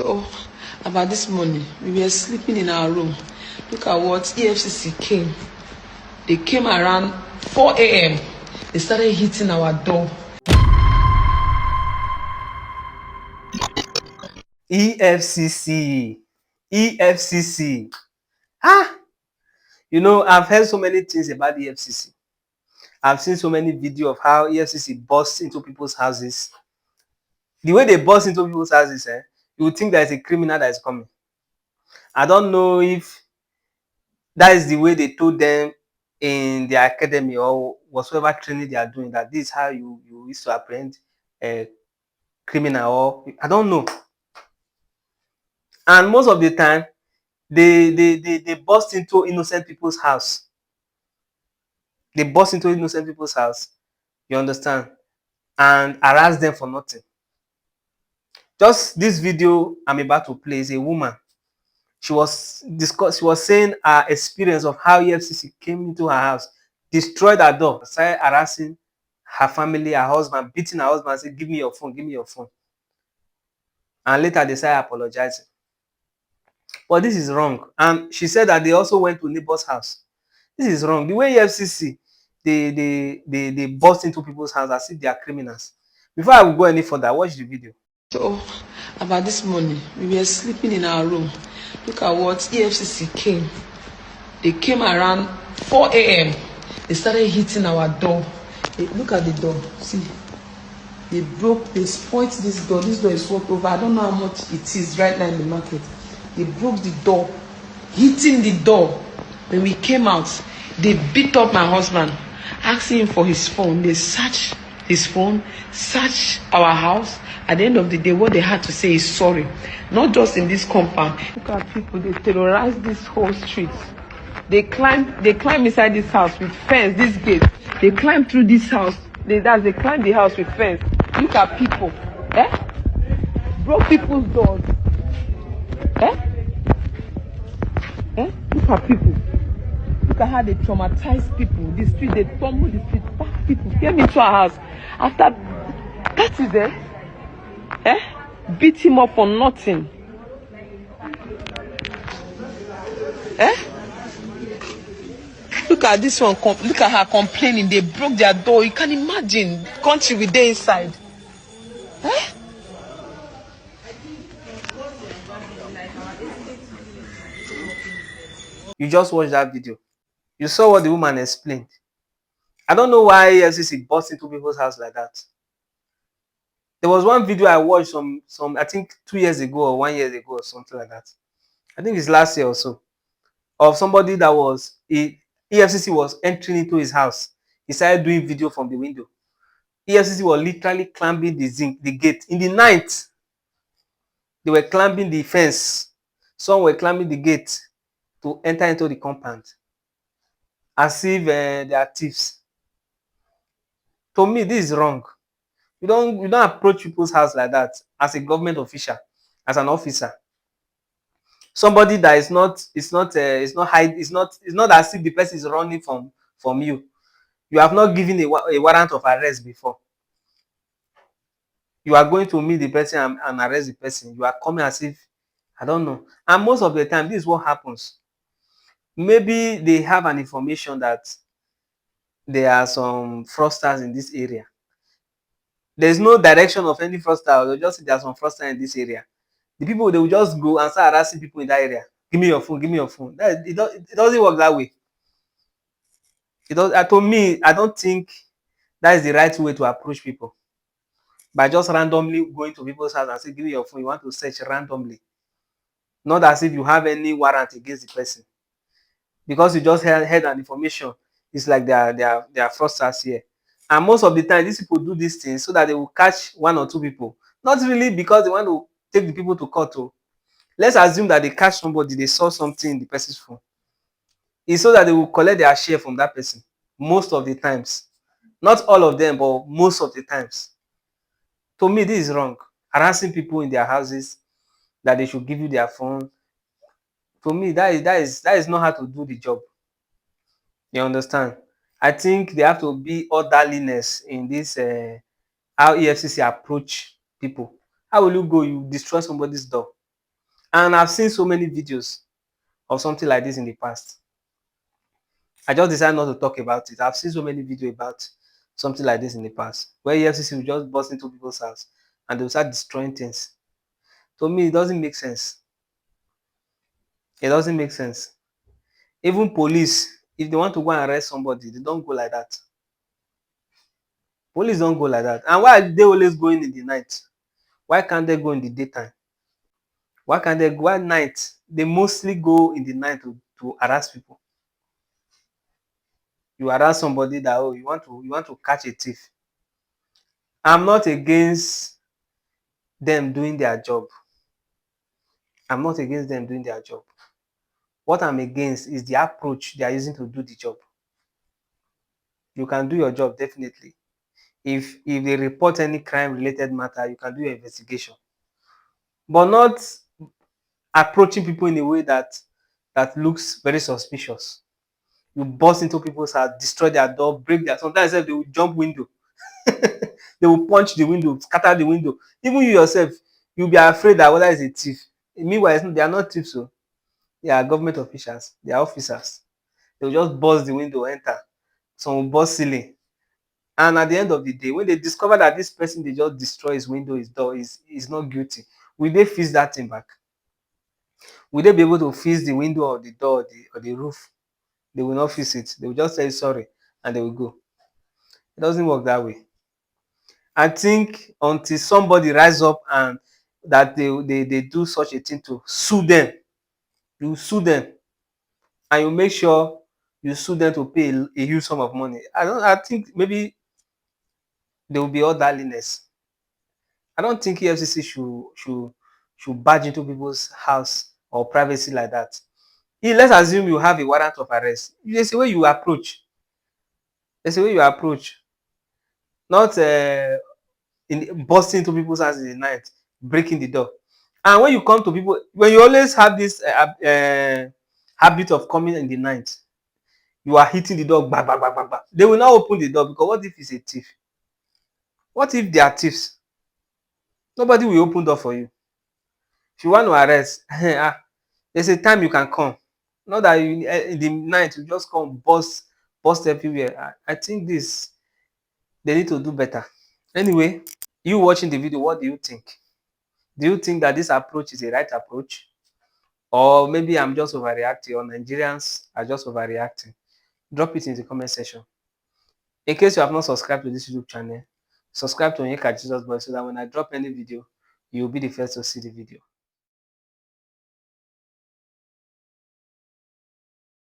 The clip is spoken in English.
So, about this morning, we were sleeping in our room. Look at what EFCC came. They came around 4 a.m. They started hitting our door. EFCC. EFCC. I've heard so many things about the EFCC. I've seen so many videos of how EFCC busts into people's houses. The way they bust into people's houses, you would think there's a criminal that is coming. I don't know if that is the way they told them in their academy or whatsoever training they are doing, that this is how you used to apprehend a criminal, or I don't know. And most of the time, they bust into innocent people's house. They bust into innocent people's house, you understand, and harass them for nothing. Just this video I'm about to play is a woman. She was saying her experience of how EFCC came into her house, destroyed her door, started harassing her family, her husband, beating her husband, saying, "Give me your phone, give me your phone." And later they started apologizing. But this is wrong. And she said that they also went to neighbor's house. This is wrong. The way EFCC they bust into people's house as if they are criminals. Before I will go any further, watch the video. So, about this morning, we were sleeping in our room. Look at what EFCC came. They came around 4 a.m. They started hitting our door. Look at the door. See, they spoiled this door. This door is walked over. I don't know how much it is right now in the market. They broke the door, hitting the door. When we came out, they beat up my husband, asking him for his phone. They searched his phone, searched our house. At the end of the day, what they had to say is sorry. Not just in this compound. Look at people, they terrorize this whole street. They climb inside this house with fence, this gate. They climb through this house. They climb the house with fence. Look at people. Broke people's doors. Look at people. Look at how they traumatize people. The street, they tumble the street. Back people came into our house. After that is there. Beat him up for nothing. Look at this one. Look at her complaining. They broke their door. You can imagine the country with they inside. You just watched that video. You saw what the woman explained. I don't know why EFCC bust into people's house like that. There was one video I watched some I think 2 years ago or 1 year ago or something like that. I think it's last year or so, of somebody that was EFCC was entering into his house. He started doing video from the window. EFCC was literally climbing the gate in the night. They were climbing the fence. Some were climbing the gate to enter into the compound, as if they are thieves. To me, this is wrong. You don't approach people's house like that as a government official, as an officer. Somebody that is not, it's not as if the person is running from you. You have not given a warrant of arrest before. You are going to meet the person and arrest the person. You are coming as if, I don't know. And most of the time, this is what happens. Maybe they have an information that there are some fraudsters in this area. There's no direction of any fraudster. They'll just say there are some fraudsters in this area. The people, they will just go and start harassing people in that area. Give me your phone, give me your phone. It doesn't work that way. To me, I don't think that is the right way to approach people. By just randomly going to people's house and say, give me your phone, you want to search randomly. Not as if you have any warrant against the person. Because you just heard an information, it's like they are fraudsters here. And most of the time, these people do these things so that they will catch 1 or 2 people. Not really because they want to take the people to court. Let's assume that they catch somebody, they saw something in the person's phone. It's so that they will collect their share from that person. Most of the times. Not all of them, but most of the times. To me, this is wrong. Harassing people in their houses, that they should give you their phone. To me, that is not how to do the job. You understand? I think there have to be orderliness in this, how EFCC approach people. How will you go? You destroy somebody's door. And I've seen so many videos of something like this in the past. I just decided not to talk about it. I've seen so many videos about something like this in the past, where EFCC will just burst into people's house and they'll start destroying things. To me, it doesn't make sense. It doesn't make sense. Even police, if they want to go and arrest somebody, they don't go like that. Police don't go like that. And why are they always going in the night? Why can't they go in the daytime? Why can't they go at night? They mostly go in the night to harass people. You harass somebody that, oh, you want to catch a thief. I'm not against them doing their job. I'm not against them doing their job. What I'm against is the approach they are using to do the job. You can do your job definitely. If they report any crime related matter, you can do your investigation. But not approaching people in a way that looks very suspicious. You burst into people's house, destroy their door, break their. Sometimes they will jump window. They will punch the window, scatter the window. Even you yourself, you'll be afraid that whether it's a thief. Meanwhile, they are not thieves, so they are government officials, they are officers. They will just burst the window, enter. Some will burst ceiling. And at the end of the day, when they discover that this person they just destroy his window, his door is not guilty, will they fix that thing back? Will they be able to fix the window or the door or the roof? They will not fix it. They will just say sorry and they will go. It doesn't work that way. I think until somebody rise up and that they do such a thing to sue them, you sue them and you make sure you sue them to pay a huge sum of money. I think maybe there will be orderliness. I don't think EFCC should barge into people's house or privacy like that. Let's assume you have a warrant of arrest. There's a way you approach. There's a way you approach. Not busting into people's house in the night, breaking the door. And when you come to people, when you always have this habit of coming in the night, you are hitting the door, bah, bah, bah, bah, bah. They will not open the door because what if it's a thief? What if they are thieves? Nobody will open door for you. If you want to arrest, there's a time you can come. Not that you in the night you just come burst everywhere. I think they need to do better. Anyway, you watching the video, what do you think? Do you think that this approach is a right approach? Or maybe I'm just overreacting, or Nigerians are just overreacting? Drop it in the comment section. In case you have not subscribed to this YouTube channel, subscribe to Onyeka Jesus Boy so that when I drop any video, you'll be the first to see the video.